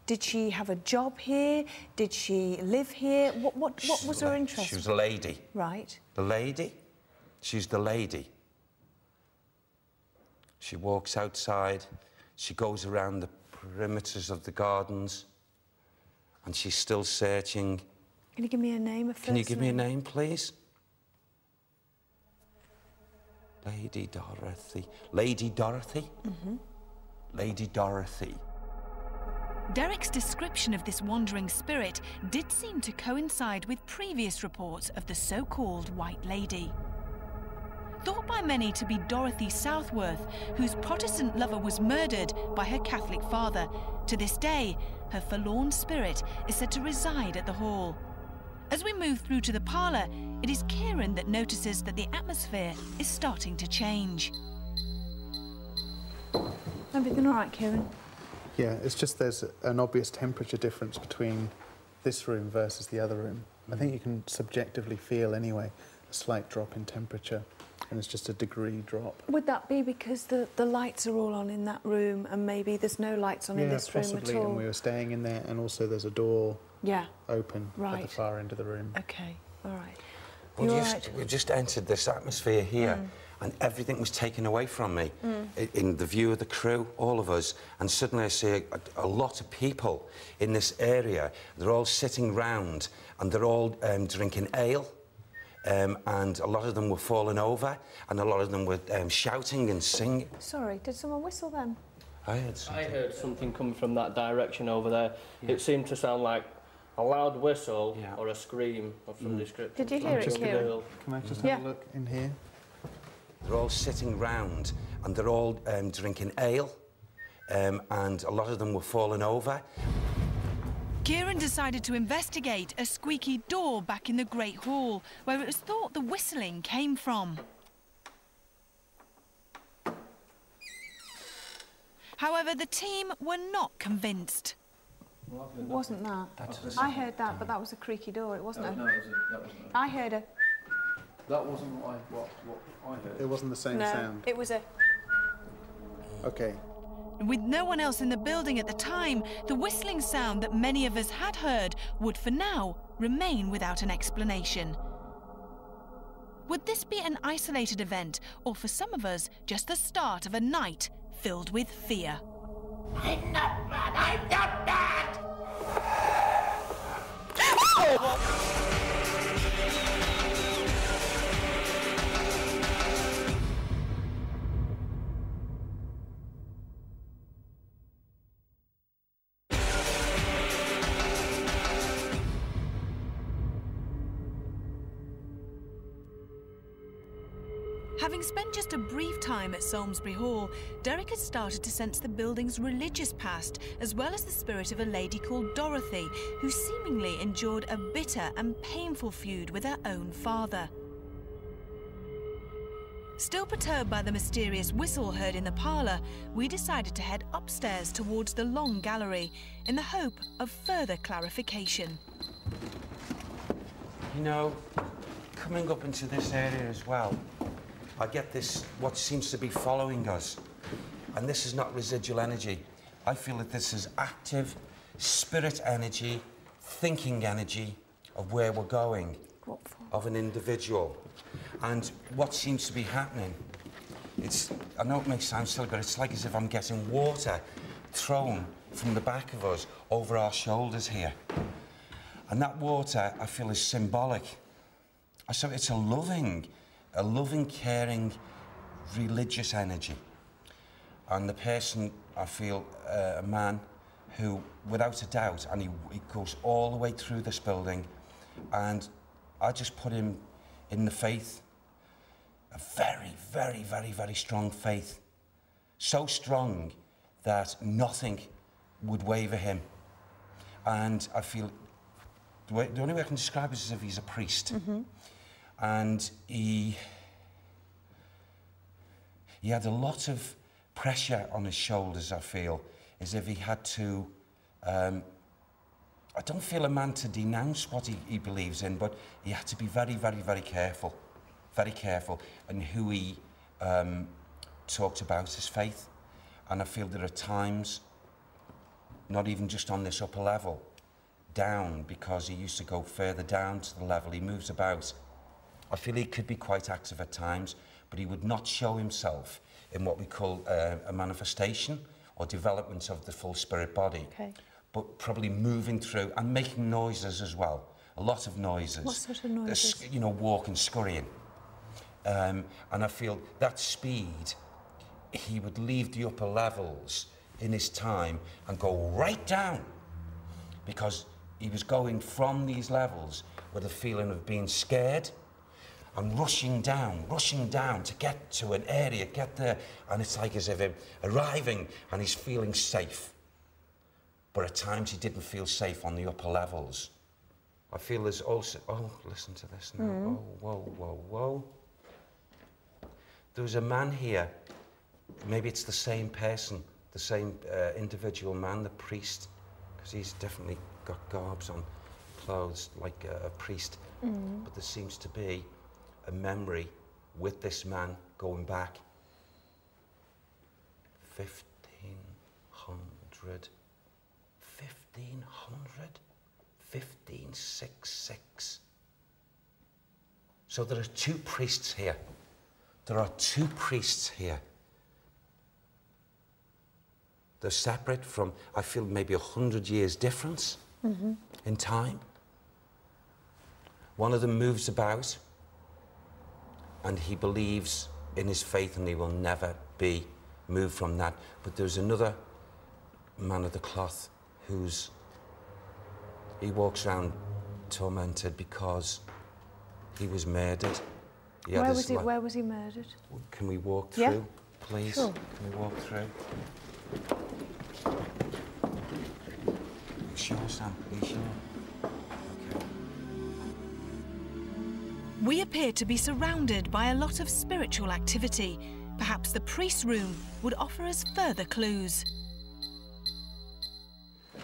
Did she have a job here? Did she live here? What was her interest? She was a lady. Right. The lady? She's the lady. She walks outside, she goes around the perimeters of the gardens, and she's still searching. Can you give me a name, a first name? Can you give me a name, please? Lady Dorothy. Lady Dorothy? Mm-hmm. Lady Dorothy. Derek's description of this wandering spirit did seem to coincide with previous reports of the so-called White Lady. Thought by many to be Dorothy Southworth, whose Protestant lover was murdered by her Catholic father, to this day, her forlorn spirit is said to reside at the hall. As we move through to the parlour, it is Kieran that notices that the atmosphere is starting to change. Everything all right, Kieran? Yeah, it's just there's an obvious temperature difference between this room versus the other room. I think you can subjectively feel, anyway, a slight drop in temperature, and it's just a degree drop. Would that be because the lights are all on in that room and maybe there's no lights on in this room at all? Possibly, and we were staying in there, and also there's a door open right at the far end of the room. OK, all right. We just entered this atmosphere here, and everything was taken away from me in the view of the crew, all of us, and suddenly I see a lot of people in this area. They're all sitting round and they're all drinking ale, and a lot of them were falling over, and a lot of them were shouting and singing. Sorry, did someone whistle then? I heard something. I heard something coming from that direction over there. It seemed to sound like a loud whistle or a scream of some description. Did you hear it, Kieran? Can I just have a look in here? They're all sitting round and they're all drinking ale, and a lot of them were falling over. Kieran decided to investigate a squeaky door back in the Great Hall, where it was thought the whistling came from. However, the team were not convinced. It wasn't that. I heard that, but that was a creaky door. It wasn't a... I heard a... That wasn't what I heard. It wasn't the same sound? It was a... OK. With no one else in the building at the time, the whistling sound that many of us had heard would, for now, remain without an explanation. Would this be an isolated event, or for some of us, just the start of a night filled with fear? I'm not mad! I'm not mad! Having spent just a brief time at Samlesbury Hall, Derek had started to sense the building's religious past, as well as the spirit of a lady called Dorothy, who seemingly endured a bitter and painful feud with her own father. Still perturbed by the mysterious whistle heard in the parlour, we decided to head upstairs towards the long gallery, in the hope of further clarification. You know, coming up into this area as well, I get this, what seems to be following us. And this is not residual energy. I feel that this is active spirit energy, thinking energy of where we're going, of an individual. And what seems to be happening, I know it may sound silly, but it's like as if I'm getting water thrown from the back of us over our shoulders here. And that water, I feel, is symbolic. So it's a loving, caring, religious energy. And the person, I feel, a man who, without a doubt, and he goes all the way through this building, and I just put him in the faith, a very, very, very, very strong faith. So strong that nothing would waver him. And I feel, the only way I can describe it is as if he's a priest. And he had a lot of pressure on his shoulders, I feel, as if he had to... I don't feel a man to denounce what he believes in, but he had to be very, very, very careful in who he talked about his faith. And I feel there are times not even just on this upper level, down, because he used to go further down to the level. He moves about. I feel he could be quite active at times, but he would not show himself in what we call a manifestation or development of the full spirit body. Okay. But probably moving through and making noises as well. A lot of noises. What sort of noises? You know, walking, scurrying. And I feel that speed, he would leave the upper levels in his time and go right down, because he was going from these levels with a feeling of being scared and rushing down to get to an area, get there, and it's like as if him arriving and he's feeling safe. But at times he didn't feel safe on the upper levels. I feel there's also, oh, listen to this now. Oh, whoa, whoa, whoa. There was a man here, maybe it's the same person, the same individual man, the priest, because he's definitely got garbs on, clothes like a priest. But there seems to be a memory with this man going back 1566. So there are two priests here. There are two priests here. They're separate from, I feel, maybe 100 years difference in time. One of them moves about and he believes in his faith and he will never be moved from that. But there's another man of the cloth he walks around tormented because he was murdered. Where was he murdered? Can we walk through, please? Sure. Can we walk through? You sure, Sam? Are you sure? Okay. We appear to be surrounded by a lot of spiritual activity. Perhaps the priest's room would offer us further clues.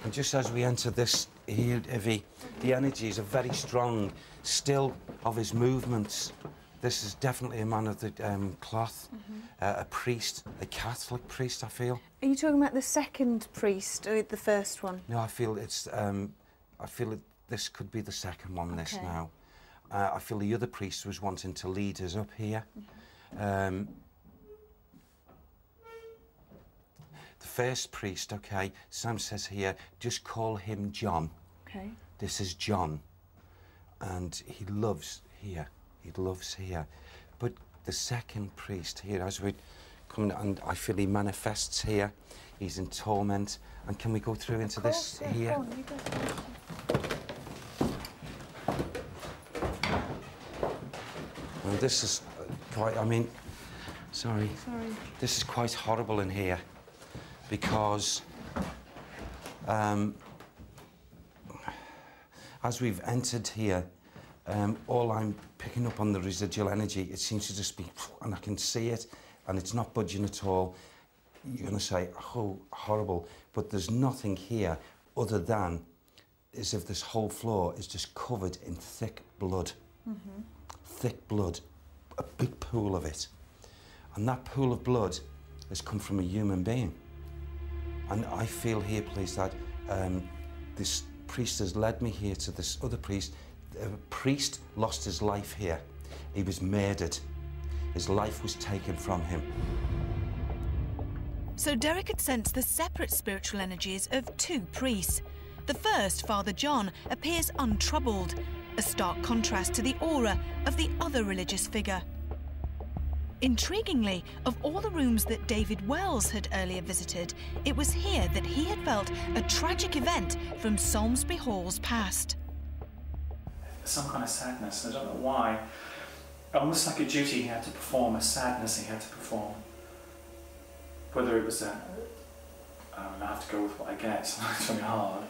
And just as we enter this here, Ivy, the energies are very strong, still of his movements. This is definitely a man of the cloth, a priest, a Catholic priest, I feel. Are you talking about the second priest or the first one? No, I feel it's, I feel this could be the second one, this now. I feel the other priest was wanting to lead us up here. The first priest, okay, Sam says here, just call him John. Okay. This is John. And he loves here. He loves here. But the second priest here, as we come, and I feel he manifests here. He's in torment. And can we go through into this here? Go on, you go. And this is quite, I mean, sorry. This is quite horrible in here. Because as we've entered here, all I'm picking up on the residual energy, it seems to just be, and I can see it, and it's not budging at all. You're going to say, oh, horrible, but there's nothing here other than as if this whole floor is just covered in thick blood. Thick blood, a big pool of it. And that pool of blood has come from a human being. And I feel here, please, that this priest has led me here to this other priest. The priest lost his life here. He was murdered. His life was taken from him. So Derek had sensed the separate spiritual energies of two priests. The first, Father John, appears untroubled, a stark contrast to the aura of the other religious figure. Intriguingly, of all the rooms that David Wells had earlier visited, it was here that he had felt a tragic event from Samlesbury Hall's past. Some kind of sadness, I don't know why. Almost like a duty he had to perform, a sadness he had to perform. Whether it was I have to go with what I get, it's really hard.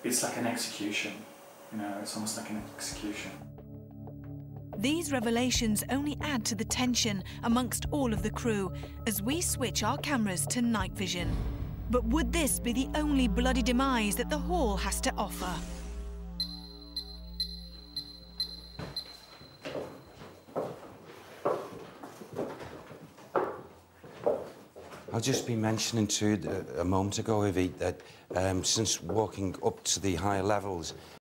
It's like an execution, you know, it's almost like an execution. These revelations only add to the tension amongst all of the crew as we switch our cameras to night vision. But would this be the only bloody demise that the hall has to offer? I'll just be mentioning too a moment ago, Ivy, that since walking up to the higher levels,